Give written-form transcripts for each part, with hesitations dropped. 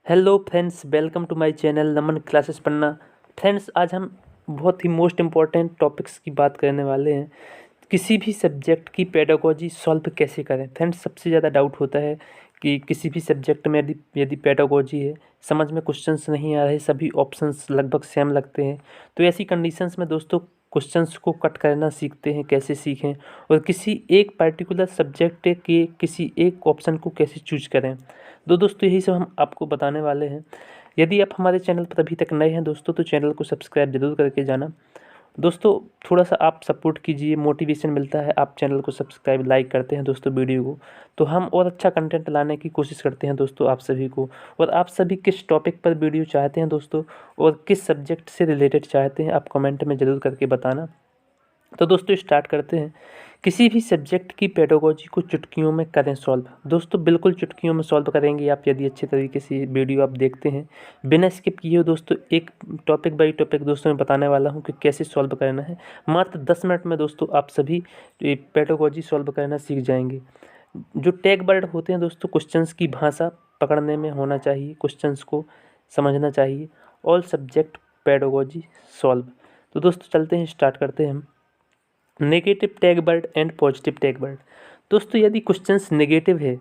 Hello friends, welcome to my channel Naman classes पढ़ना। Friends, आज हम बहुत ही मोस्ट इम्पॉर्टेंट टॉपिक्स की बात करने वाले हैं। किसी भी सब्जेक्ट की पेडागोजी सॉल्व कैसे करें। फ्रेंड्स, सबसे ज़्यादा डाउट होता है कि किसी भी सब्जेक्ट में यदि पेडागोजी है, समझ में क्वेश्चंस नहीं आ रहे, सभी ऑप्शंस लगभग सेम लगते हैं, तो ऐसी कंडीशंस में दोस्तों क्वेश्चंस को कट करना सीखते हैं, कैसे सीखें और किसी एक पर्टिकुलर सब्जेक्ट के किसी एक ऑप्शन को कैसे चूज करें। दोस्तों यही सब हम आपको बताने वाले हैं। यदि आप हमारे चैनल पर अभी तक नए हैं दोस्तों, तो चैनल को सब्सक्राइब जरूर करके जाना। दोस्तों थोड़ा सा आप सपोर्ट कीजिए, मोटिवेशन मिलता है, आप चैनल को सब्सक्राइब लाइक करते हैं दोस्तों वीडियो को, तो हम और अच्छा कंटेंट लाने की कोशिश करते हैं दोस्तों आप सभी को। और आप सभी किस टॉपिक पर वीडियो चाहते हैं दोस्तों, और किस सब्जेक्ट से रिलेटेड चाहते हैं, आप कमेंट में ज़रूर करके बताना। तो दोस्तों स्टार्ट करते हैं। किसी भी सब्जेक्ट की पेडागोजी को चुटकियों में करें सॉल्व। दोस्तों बिल्कुल चुटकियों में सॉल्व करेंगे आप, यदि अच्छे तरीके से वीडियो आप देखते हैं बिना स्किप किए। दोस्तों एक टॉपिक बाई टॉपिक दोस्तों मैं बताने वाला हूं कि कैसे सॉल्व करना है। मात्र 10 मिनट में दोस्तों आप सभी पेडागोजी सॉल्व करना सीख जाएंगे। जो टैग वर्ड होते हैं दोस्तों, क्वेश्चंस की भाषा पकड़ने में होना चाहिए, क्वेश्चंस को समझना चाहिए। All subject pedagogy solve. तो दोस्तों चलते हैं, स्टार्ट करते हैं हम। Negative tag word and positive tag word. दोस्तों यदि क्वेश्चंस नेगेटिव है,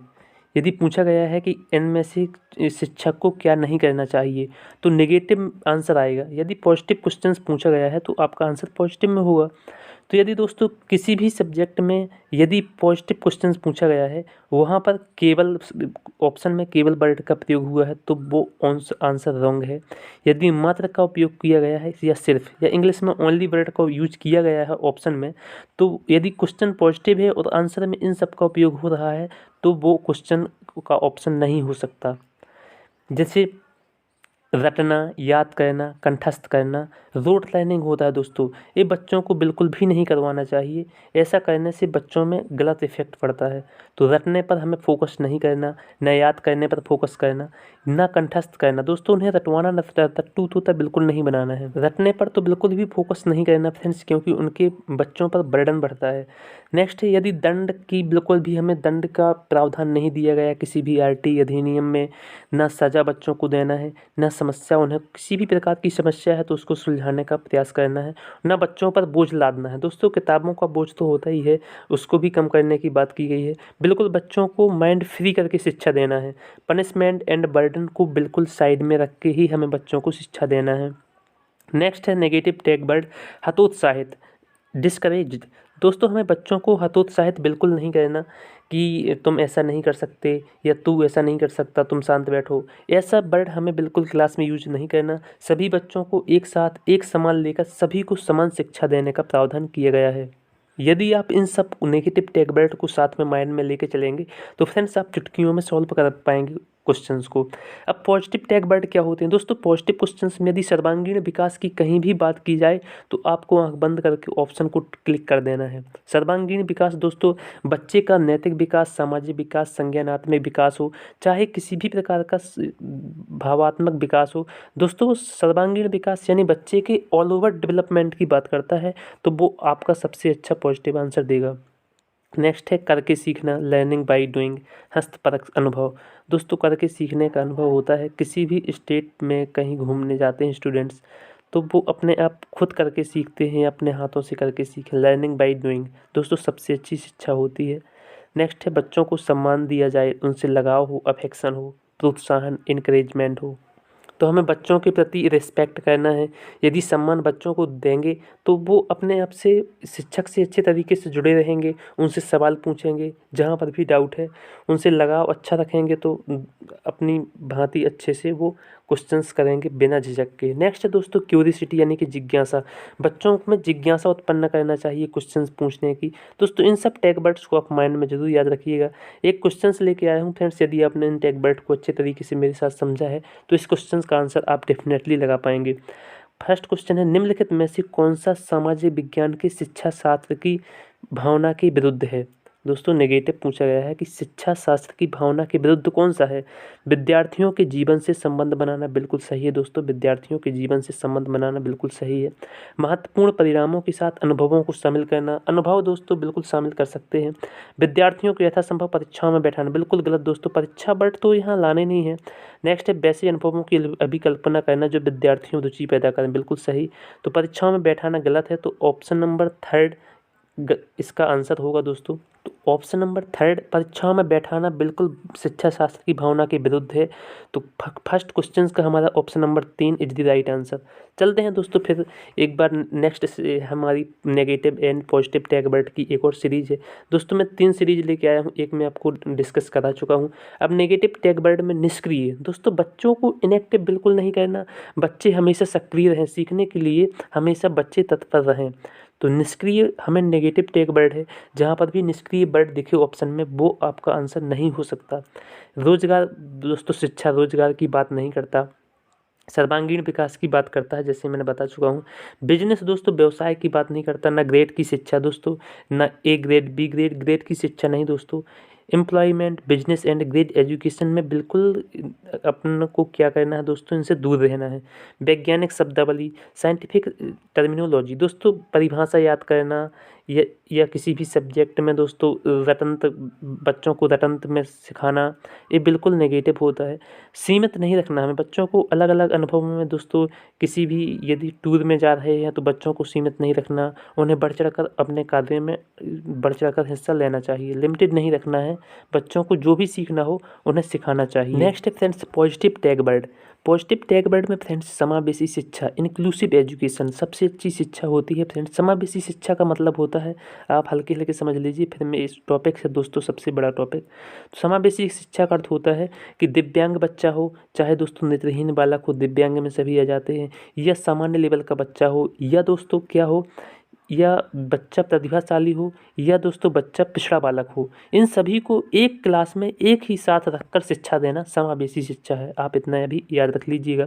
यदि पूछा गया है कि इनमें से शिक्षक को क्या नहीं करना चाहिए, तो नेगेटिव आंसर आएगा। यदि पॉजिटिव क्वेश्चंस पूछा गया है तो आपका आंसर पॉजिटिव में होगा। तो यदि दोस्तों किसी भी सब्जेक्ट में यदि पॉजिटिव क्वेश्चंस पूछा गया है, वहाँ पर केवल ऑप्शन में केवल वर्ड का प्रयोग हुआ है, तो वो आंसर रॉन्ग है। यदि मात्र का उपयोग किया गया है या सिर्फ या इंग्लिश में ओनली वर्ड का यूज किया गया है ऑप्शन में, तो यदि क्वेश्चन पॉजिटिव है और आंसर में इन सब का उपयोग हो रहा है, तो वो क्वेश्चन का ऑप्शन नहीं हो सकता। जैसे रटना, याद करना, कंठस्थ करना, रोट लर्निंग होता है दोस्तों, ये बच्चों को बिल्कुल भी नहीं करवाना चाहिए। ऐसा करने से बच्चों में गलत इफेक्ट पड़ता है। तो रटने पर हमें फोकस नहीं करना, न याद करने पर फोकस करना, ना कंठस्थ करना। दोस्तों उन्हें रटवाना न रट्टू तोता बिल्कुल नहीं बनाना है। रटने पर तो बिल्कुल भी फोकस नहीं करना फ्रेंड्स, क्योंकि उनके बच्चों पर बर्डन बढ़ता है। नेक्स्ट है, यदि दंड की बिल्कुल भी हमें दंड का प्रावधान नहीं दिया गया किसी भी आरटी अधिनियम में, ना सज़ा बच्चों को देना है, ना समस्या, उन्हें किसी भी प्रकार की समस्या है तो उसको सुलझाने का प्रयास करना है, ना बच्चों पर बोझ लादना है। दोस्तों किताबों का बोझ तो होता ही है, उसको भी कम करने की बात की गई है। बिल्कुल बच्चों को माइंड फ्री करके शिक्षा देना है। पनिशमेंट एंड बर्डन को बिल्कुल साइड में रख के ही हमें बच्चों को शिक्षा देना है। नेक्स्ट है नेगेटिव टैग वर्ड हतोत्साहित, डिस्करेज्ड। दोस्तों हमें बच्चों को हतोत्साहित बिल्कुल नहीं करना कि तुम ऐसा नहीं कर सकते या तू ऐसा नहीं कर सकता, तुम शांत बैठो। ऐसा वर्ड हमें बिल्कुल क्लास में यूज नहीं करना। सभी बच्चों को एक साथ एक समान लेकर सभी को समान शिक्षा देने का प्रावधान किया गया है। यदि आप इन सब नेगेटिव टैग वर्ड को साथ में माइंड में लेके चलेंगे तो फ्रेंड्स आप चुटकियों में सॉल्व कर पाएंगे क्वेश्चंस को। अब पॉजिटिव टैग वर्ड क्या होते हैं दोस्तों? पॉजिटिव क्वेश्चंस में यदि सर्वांगीण विकास की कहीं भी बात की जाए तो आपको आंख बंद करके ऑप्शन को क्लिक कर देना है। सर्वांगीण विकास दोस्तों बच्चे का नैतिक विकास, सामाजिक विकास, संज्ञानात्मक विकास हो, चाहे किसी भी प्रकार का भावात्मक विकास हो, दोस्तों सर्वांगीण विकास यानी बच्चे के ऑल ओवर डेवलपमेंट की बात करता है, तो वो आपका सबसे अच्छा पॉजिटिव आंसर देगा। नेक्स्ट है करके सीखना, लर्निंग बाय डूइंग, हस्तपरक अनुभव। दोस्तों करके सीखने का अनुभव होता है, किसी भी स्टेट में कहीं घूमने जाते हैं स्टूडेंट्स, तो वो अपने आप खुद करके सीखते हैं, अपने हाथों से करके सीखें। लर्निंग बाय डूइंग दोस्तों सबसे अच्छी शिक्षा होती है। नेक्स्ट है बच्चों को सम्मान दिया जाए, उनसे लगाव हो, अफेक्शन हो, प्रोत्साहन, इनकरेजमेंट हो। तो हमें बच्चों के प्रति रिस्पेक्ट करना है। यदि सम्मान बच्चों को देंगे तो वो अपने आप से शिक्षक से अच्छे तरीके से जुड़े रहेंगे, उनसे सवाल पूछेंगे जहाँ पर भी डाउट है, उनसे लगाव अच्छा रखेंगे तो अपनी भांति अच्छे से वो क्वेश्चंस करेंगे बिना झिझक के। नेक्स्ट है दोस्तों क्यूरियोसिटी यानी कि जिज्ञासा। बच्चों में जिज्ञासा उत्पन्न करना चाहिए क्वेश्चंस पूछने की। दोस्तों इन सब टैग वर्ड्स को आप माइंड में जरूर याद रखिएगा। एक क्वेश्चंस लेके आया हूँ फ्रेंड्स, यदि आपने इन टैग वर्ड को अच्छे तरीके से मेरे साथ समझा है तो इस क्वेश्चन का आंसर आप डेफिनेटली लगा पाएंगे। फर्स्ट क्वेश्चन है, निम्नलिखित में से कौन सा सामाजिक विज्ञान की शिक्षा शास्त्र की भावना के विरुद्ध है? दोस्तों नेगेटिव पूछा गया है कि शिक्षा शास्त्र की भावना के विरुद्ध कौन सा है। विद्यार्थियों के जीवन से संबंध बनाना बिल्कुल सही है दोस्तों, विद्यार्थियों के जीवन से संबंध बनाना बिल्कुल सही है। महत्वपूर्ण परिणामों के साथ अनुभवों को शामिल करना, अनुभव दोस्तों बिल्कुल शामिल कर सकते हैं। विद्यार्थियों को यथासंभव परीक्षाओं में बैठाना बिल्कुल गलत दोस्तों, परीक्षा बट तो यहाँ लाने नहीं है। नेक्स्ट है वैसे अनुभवों की अभिकल्पना करना जो विद्यार्थियों में रुचि पैदा करें, बिल्कुल सही। तो परीक्षाओं में बैठाना गलत है, तो ऑप्शन नंबर थर्ड इसका आंसर होगा दोस्तों। तो ऑप्शन नंबर थर्ड परीक्षाओं में बैठाना बिल्कुल शिक्षा शास्त्र की भावना के विरुद्ध है। तो फर्स्ट क्वेश्चन का हमारा option number 3 is the right answer. चलते हैं दोस्तों फिर एक बार नेक्स्ट हमारी negative and positive tag word की एक और सीरीज है दोस्तों। मैं 3 सीरीज लेके आया हूँ, एक मैं आपको डिस्कस करा चुका हूँ। अब नेगेटिव टैग वर्ड में निष्क्रिय दोस्तों, बच्चों को इनएक्टिव बिल्कुल नहीं करना, बच्चे हमेशा सक्रिय रहें, सीखने के लिए हमेशा बच्चे तत्पर रहें। तो निष्क्रिय हमें नेगेटिव टैग वर्ड है, जहाँ पर भी निष्क्रिय वर्ड दिखे ऑप्शन में वो आपका आंसर नहीं हो सकता। रोजगार दोस्तों, शिक्षा रोजगार की बात नहीं करता, सर्वांगीण विकास की बात करता है, जैसे मैंने बता चुका हूँ। बिजनेस दोस्तों व्यवसाय की बात नहीं करता, ना ग्रेड की शिक्षा दोस्तों, ना A grade B grade grade की शिक्षा नहीं दोस्तों। Employment, business and grade education में बिल्कुल अपन को क्या करना है दोस्तों, इनसे दूर रहना है। वैज्ञानिक शब्दावली, साइंटिफिक टर्मिनोलॉजी दोस्तों, परिभाषा याद करना या किसी भी सब्जेक्ट में दोस्तों रटंत, बच्चों को रटंत में सिखाना, ये बिल्कुल नेगेटिव होता है। सीमित नहीं रखना हमें बच्चों को, अलग अलग अनुभवों में दोस्तों किसी भी यदि टूर में जा रहे हैं तो बच्चों को सीमित नहीं रखना, उन्हें बढ़ चढ़कर अपने कार्य में बढ़ चढ़कर हिस्सा लेना चाहिए। लिमिटेड नहीं रखना है, बच्चों को जो भी सीखना हो उन्हें सिखाना चाहिए। नेक्स्ट है friends positive tag word. Positive tag word में फ्रेंड्स समावेशी शिक्षा, इंक्लूसिव एजुकेशन सबसे अच्छी शिक्षा होती है फ्रेंड्स। समावेशी शिक्षा का मतलब होता है, आप हल्के हल्के समझ लीजिए, फिर मैं इस टॉपिक से दोस्तों सबसे बड़ा टॉपिक। समावेशी शिक्षा का अर्थ होता है कि दिव्यांग बच्चा हो, चाहे दोस्तों नेत्रहीन बालक हो, दिव्यांग में सभी आ जाते हैं, या सामान्य लेवल का बच्चा हो, या दोस्तों क्या हो, या बच्चा प्रतिभाशाली हो, या दोस्तों बच्चा पिछड़ा बालक हो, इन सभी को एक क्लास में एक ही साथ रखकर शिक्षा देना समावेशी शिक्षा है। आप इतना भी याद रख लीजिएगा।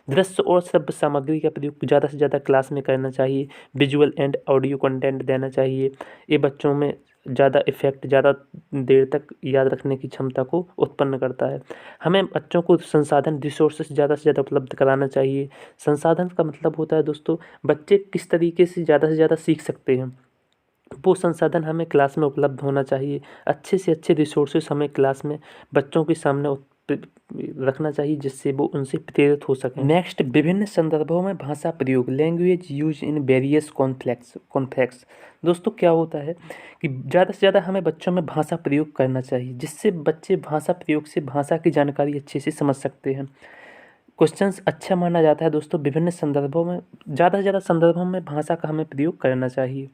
दृश्य और श्रव्य सामग्री का प्रयोग ज़्यादा से ज़्यादा क्लास में करना चाहिए, विजुअल एंड ऑडियो कंटेंट देना चाहिए। ये बच्चों में ज़्यादा इफेक्ट, ज़्यादा देर तक याद रखने की क्षमता को उत्पन्न करता है। हमें बच्चों को संसाधन, रिसोर्सेस ज़्यादा से ज़्यादा उपलब्ध कराना चाहिए। संसाधन का मतलब होता है दोस्तों बच्चे किस तरीके से ज़्यादा सीख सकते हैं, वो संसाधन हमें क्लास में उपलब्ध होना चाहिए। अच्छे से अच्छे रिसोर्सेस हमें क्लास में बच्चों के सामने रखना चाहिए, जिससे वो उनसे प्रेरित हो सके। नेक्स्ट, विभिन्न संदर्भों में भाषा प्रयोग, language use in various context. दोस्तों क्या होता है कि ज़्यादा से ज़्यादा हमें बच्चों में भाषा प्रयोग करना चाहिए, जिससे बच्चे भाषा प्रयोग से भाषा की जानकारी अच्छे से समझ सकते हैं। क्वेश्चंस अच्छा माना जाता है दोस्तों, विभिन्न संदर्भों में, ज़्यादा से ज़्यादा संदर्भों में भाषा का हमें प्रयोग करना चाहिए।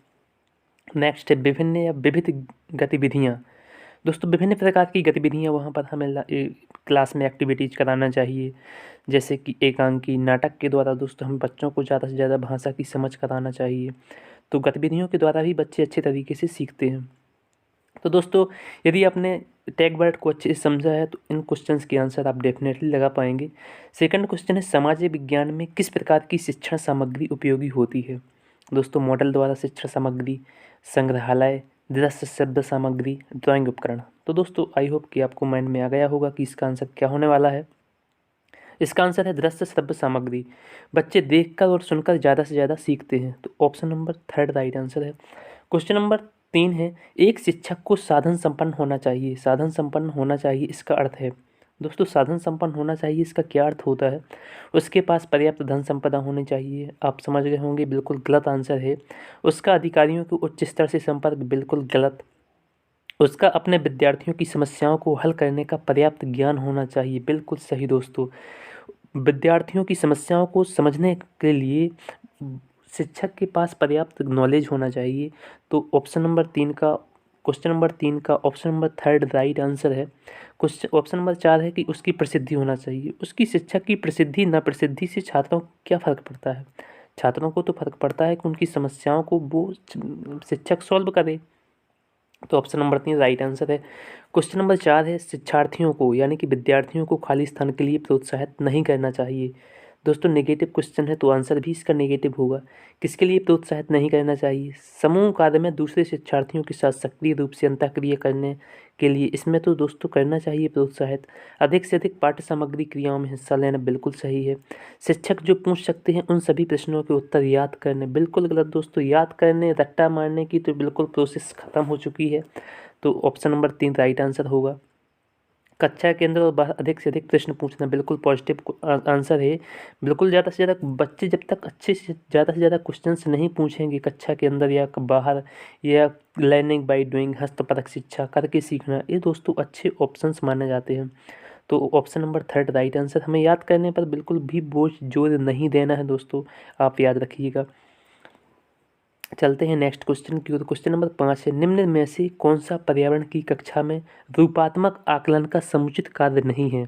नेक्स्ट है विभिन्न या विविध गतिविधियाँ। दोस्तों विभिन्न प्रकार की गतिविधियाँ वहाँ पर हमें क्लास में एक्टिविटीज़ कराना चाहिए, जैसे कि एकांकी नाटक के द्वारा दोस्तों हम बच्चों को ज़्यादा से ज़्यादा भाषा की समझ कराना चाहिए। तो गतिविधियों के द्वारा भी बच्चे अच्छे तरीके से सीखते हैं। तो दोस्तों यदि आपने टैग वर्ड को अच्छे से समझा है तो इन क्वेश्चंस के आंसर आप डेफिनेटली लगा पाएंगे। सेकंड क्वेश्चन है, समाज विज्ञान में किस प्रकार की शिक्षण सामग्री उपयोगी होती है। दोस्तों मॉडल द्वारा शिक्षण सामग्री, संग्रहालय, दृश्य शब्द सामग्री, ड्राइंग उपकरण। तो दोस्तों आई होप कि आपको माइंड में आ गया होगा कि इसका आंसर क्या होने वाला है। इसका आंसर है दृश्य श्रव्य सामग्री। बच्चे देखकर और सुनकर ज़्यादा से ज़्यादा सीखते हैं, तो option number third right answer है। क्वेश्चन नंबर 3 है, एक शिक्षक को साधन संपन्न होना चाहिए। साधन संपन्न होना चाहिए इसका अर्थ है दोस्तों, साधन संपन्न होना चाहिए इसका क्या अर्थ होता है, उसके पास पर्याप्त धन संपदा होनी चाहिए। आप समझ गए होंगे, बिल्कुल गलत आंसर है। उसका अधिकारियों के उच्च स्तर से संपर्क, बिल्कुल गलत। उसका अपने विद्यार्थियों की समस्याओं को हल करने का पर्याप्त ज्ञान होना चाहिए, बिल्कुल सही दोस्तों। विद्यार्थियों की समस्याओं को समझने के लिए शिक्षक के पास पर्याप्त नॉलेज होना चाहिए। तो ऑप्शन नंबर 3 का, क्वेश्चन नंबर 3 का option number third right answer है। क्वेश्चन ऑप्शन नंबर 4 है कि उसकी प्रसिद्धि होना चाहिए। उसकी शिक्षक की प्रसिद्धि न प्रसिद्धि से छात्रों को क्या फ़र्क पड़ता है। छात्रों को तो फ़र्क पड़ता है कि उनकी समस्याओं को वो शिक्षक सॉल्व करे। तो ऑप्शन नंबर 3 राइट आंसर है। क्वेश्चन नंबर 4 है, शिक्षार्थियों को यानी कि विद्यार्थियों को खाली स्थान के लिए प्रोत्साहित नहीं करना चाहिए। दोस्तों नेगेटिव क्वेश्चन है तो आंसर भी इसका नेगेटिव होगा। किसके लिए प्रोत्साहित नहीं करना चाहिए? समूह कार्य में दूसरे शिक्षार्थियों के साथ सक्रिय रूप से अंतःक्रिया करने के लिए, इसमें तो दोस्तों करना चाहिए प्रोत्साहित। अधिक से अधिक पाठ्य सामग्री क्रियाओं में हिस्सा लेना बिल्कुल सही है। शिक्षक जो पूछ सकते हैं उन सभी प्रश्नों के उत्तर याद करने बिल्कुल गलत दोस्तों। याद करने, रट्टा मारने की तो बिल्कुल प्रोसेस खत्म हो चुकी है। तो ऑप्शन नंबर 3 राइट आंसर होगा। कक्षा के अंदर और बाहर अधिक से अधिक प्रश्न पूछना बिल्कुल पॉजिटिव आंसर है। बिल्कुल ज़्यादा से ज़्यादा बच्चे जब तक अच्छे से ज़्यादा क्वेश्चंस नहीं पूछेंगे कक्षा के अंदर या बाहर, या लर्निंग बाय डूइंग, हस्तपरक शिक्षा करके सीखना, ये दोस्तों अच्छे ऑप्शंस माने जाते हैं। तो ऑप्शन नंबर 3 राइट आंसर। हमें याद करने पर बिल्कुल भी बोझ जोर नहीं देना है दोस्तों, आप याद रखिएगा। चलते हैं नेक्स्ट क्वेश्चन की ओर। क्वेश्चन नंबर 5 है, निम्न में से कौन सा पर्यावरण की कक्षा में रूपात्मक आकलन का समुचित कार्य नहीं है?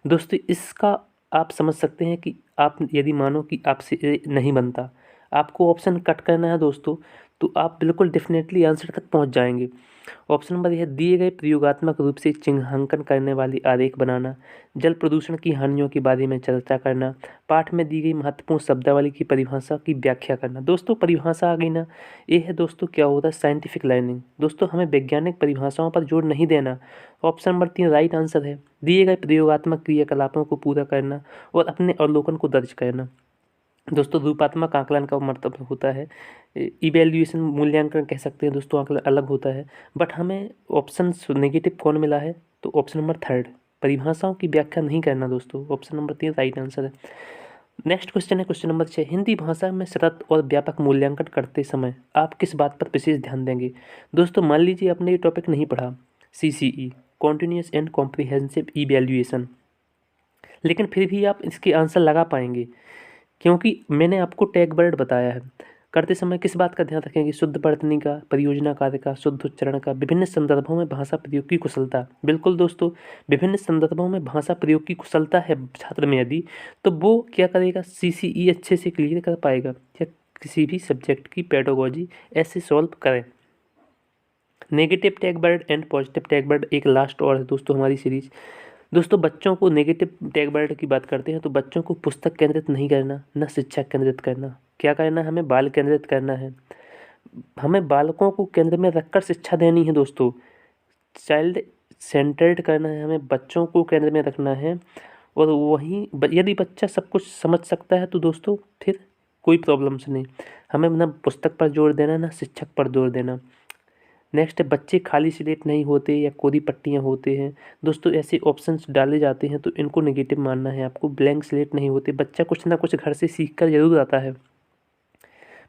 दोस्तों इसका आप समझ सकते हैं कि आप यदि मानो कि आपसे ये नहीं बनता, आपको ऑप्शन कट करना है दोस्तों, तो आप बिल्कुल डेफिनेटली आंसर तक पहुंच जाएंगे। ऑप्शन नंबर यह, दिए गए प्रयोगात्मक रूप से चिन्हांकन करने वाली आरेख बनाना, जल प्रदूषण की हानियों के बारे में चर्चा करना, पाठ में दी गई महत्वपूर्ण शब्दावली की परिभाषा की व्याख्या करना। दोस्तों परिभाषा आ गई ना, ये है दोस्तों क्या होता है साइंटिफिक लर्निंग। दोस्तों हमें वैज्ञानिक परिभाषाओं पर जोर नहीं देना। ऑप्शन नंबर 3 राइट आंसर है। दिए गए प्रयोगात्मक क्रियाकलापों को पूरा करना और अपने अवलोकन को दर्ज करना। दोस्तों रूपात्मक आकलन का मतलब होता है इवेल्युएशन, मूल्यांकन कह सकते हैं दोस्तों, आकलन अलग होता है। बट हमें ऑप्शन नेगेटिव कौन मिला है? तो ऑप्शन नंबर 3 परिभाषाओं की व्याख्या नहीं करना दोस्तों। ऑप्शन नंबर 3 राइट आंसर है। नेक्स्ट क्वेश्चन है क्वेश्चन नंबर 6, हिंदी भाषा में सतत और व्यापक मूल्यांकन करते समय आप किस बात पर विशेष ध्यान देंगे? दोस्तों मान लीजिए आपने ये टॉपिक नहीं पढ़ा, CCE continuous and comprehensive evaluation, लेकिन फिर भी आप इसके आंसर लगा पाएंगे क्योंकि मैंने आपको टैग वर्ड बताया है। करते समय किस बात का ध्यान रखेंगे? शुद्ध वर्तनी का, परियोजना कार्य का, शुद्ध उच्चारण का, विभिन्न संदर्भों में भाषा प्रयोग की कुशलता। बिल्कुल दोस्तों, विभिन्न संदर्भों में भाषा प्रयोग की कुशलता है छात्र में यदि, तो वो क्या करेगा? CCE अच्छे से क्लियर कर पाएगा या किसी भी सब्जेक्ट की पेडागोजी ऐसे सॉल्व करें। Negative tag word and positive tag word एक लास्ट और है दोस्तों हमारी सीरीज। दोस्तों बच्चों को नेगेटिव टैग वर्ड की बात करते हैं तो बच्चों को पुस्तक केंद्रित नहीं करना, न शिक्षा केंद्रित करना। क्या करना है? हमें बाल केंद्रित करना है। हमें बालकों को केंद्र में रखकर शिक्षा देनी है दोस्तों। चाइल्ड सेंटर्ड करना है, हमें बच्चों को केंद्र में रखना है। और वहीं यदि बच्चा सब कुछ समझ सकता है तो दोस्तों फिर कोई प्रॉब्लम्स नहीं। हमें ना पुस्तक पर जोर देना, ना शिक्षक पर जोर देना। नेक्स्ट है, बच्चे खाली स्लेट नहीं होते या कोरी पट्टियाँ होते हैं। दोस्तों ऐसे ऑप्शंस डाले जाते हैं तो इनको नेगेटिव मानना है आपको। ब्लैंक स्लेट नहीं होते, बच्चा कुछ ना कुछ घर से सीख कर जरूर आता है।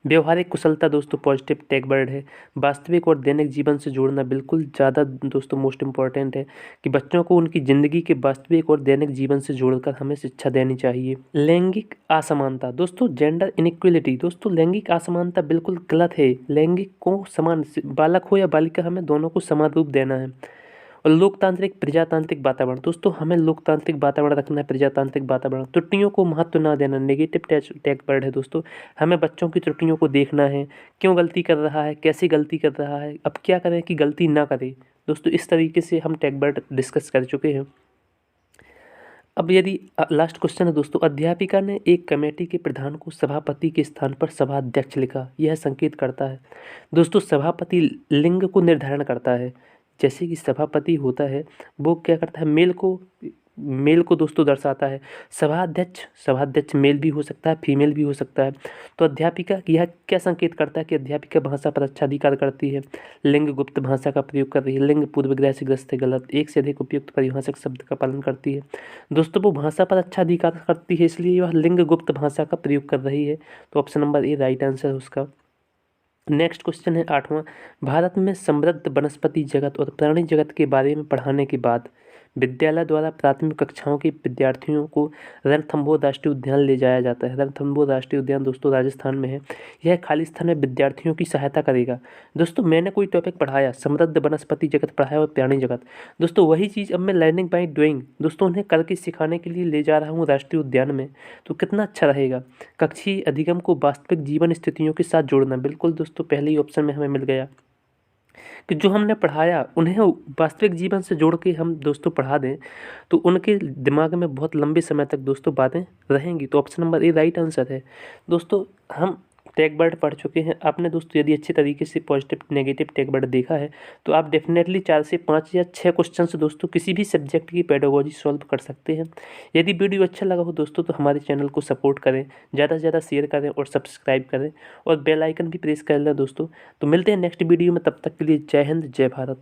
व्यवहारिक कुशलता दोस्तों पॉजिटिव टैग वर्ड है। वास्तविक और दैनिक जीवन से जोड़ना बिल्कुल ज़्यादा दोस्तों मोस्ट इम्पॉर्टेंट है कि बच्चों को उनकी ज़िंदगी के वास्तविक और दैनिक जीवन से जोड़कर हमें शिक्षा देनी चाहिए। लैंगिक असमानता दोस्तों, जेंडर इनइक्वलिटी। दोस्तों लैंगिक असमानता बिल्कुल गलत है। लैंगिक को समान, बालक हो या बालिका, हमें दोनों को समान रूप देना है। और लोकतांत्रिक प्रजातांत्रिक वातावरण, दोस्तों हमें लोकतांत्रिक वातावरण रखना है, प्रजातांत्रिक वातावरण। त्रुटियों को महत्व ना देना, नेगेटिव टैग वर्ड है दोस्तों। हमें बच्चों की त्रुटियों को देखना है, क्यों गलती कर रहा है, कैसे गलती कर रहा है, अब क्या करें कि गलती ना करे। दोस्तों इस तरीके से हम टैग वर्ड डिस्कस कर चुके हैं। अब यदि लास्ट क्वेश्चन है दोस्तों, अध्यापिका ने एक कमेटी के प्रधान को सभापति के स्थान पर सभाध्यक्ष लिखा, यह संकेत करता है। दोस्तों सभापति लिंग को निर्धारण करता है। जैसे कि सभापति होता है वो क्या करता है? मेल को दोस्तों दर्शाता है। सभाध्यक्ष मेल भी हो सकता है, फीमेल भी हो सकता है। तो अध्यापिका यह क्या संकेत करता है कि अध्यापिका भाषा पर अच्छा अधिकार करती है, लिंग गुप्त भाषा का प्रयोग कर रही है, लिंग पूर्वग्रह से ग्रस्त है, गलत, एक से अधिक उपयुक्त परिभाषक शब्द का पालन करती है। दोस्तों वो भाषा पर अच्छा अधिकार करती है इसलिए वह लिंग गुप्त भाषा का प्रयोग कर रही है। तो option number A right answer है उसका। नेक्स्ट क्वेश्चन है 8वां, भारत में समृद्ध वनस्पति जगत और प्राणी जगत के बारे में पढ़ाने के बाद विद्यालय द्वारा प्राथमिक कक्षाओं के विद्यार्थियों को रणथंभौर राष्ट्रीय उद्यान ले जाया जाता है। रणथंभौर राष्ट्रीय उद्यान दोस्तों राजस्थान में है। यह खाली स्थान में विद्यार्थियों की सहायता करेगा। दोस्तों मैंने कोई टॉपिक पढ़ाया, समृद्ध वनस्पति जगत पढ़ाया और प्राणी जगत, दोस्तों वही चीज़ अब मैं लर्निंग बाय डूइंग दोस्तों उन्हें करके सिखाने के लिए ले जा रहा हूँ राष्ट्रीय उद्यान में, तो कितना अच्छा रहेगा। कक्षीय अधिगम को वास्तविक जीवन स्थितियों के साथ जोड़ना, बिल्कुल दोस्तों पहले ही ऑप्शन में हमें मिल गया। कि जो हमने पढ़ाया उन्हें वास्तविक जीवन से जोड़ के हम दोस्तों पढ़ा दें तो उनके दिमाग में बहुत लंबे समय तक दोस्तों बातें रहेंगी। तो option number A right answer है। दोस्तों हम टैग वर्ड पढ़ चुके हैं। आपने दोस्तों यदि अच्छी तरीके से पॉजिटिव नेगेटिव टैग वर्ड देखा है तो आप डेफिनेटली 4 से 5 या 6 क्वेश्चन से दोस्तों किसी भी सब्जेक्ट की पेडागोजी सॉल्व कर सकते हैं। यदि वीडियो अच्छा लगा हो दोस्तों तो हमारे चैनल को सपोर्ट करें, ज़्यादा से ज़्यादा शेयर करें और सब्सक्राइब करें और बेल आइकन भी प्रेस कर लें दोस्तों। तो मिलते हैं नेक्स्ट वीडियो में, तब तक के लिए जय हिंद जय भारत।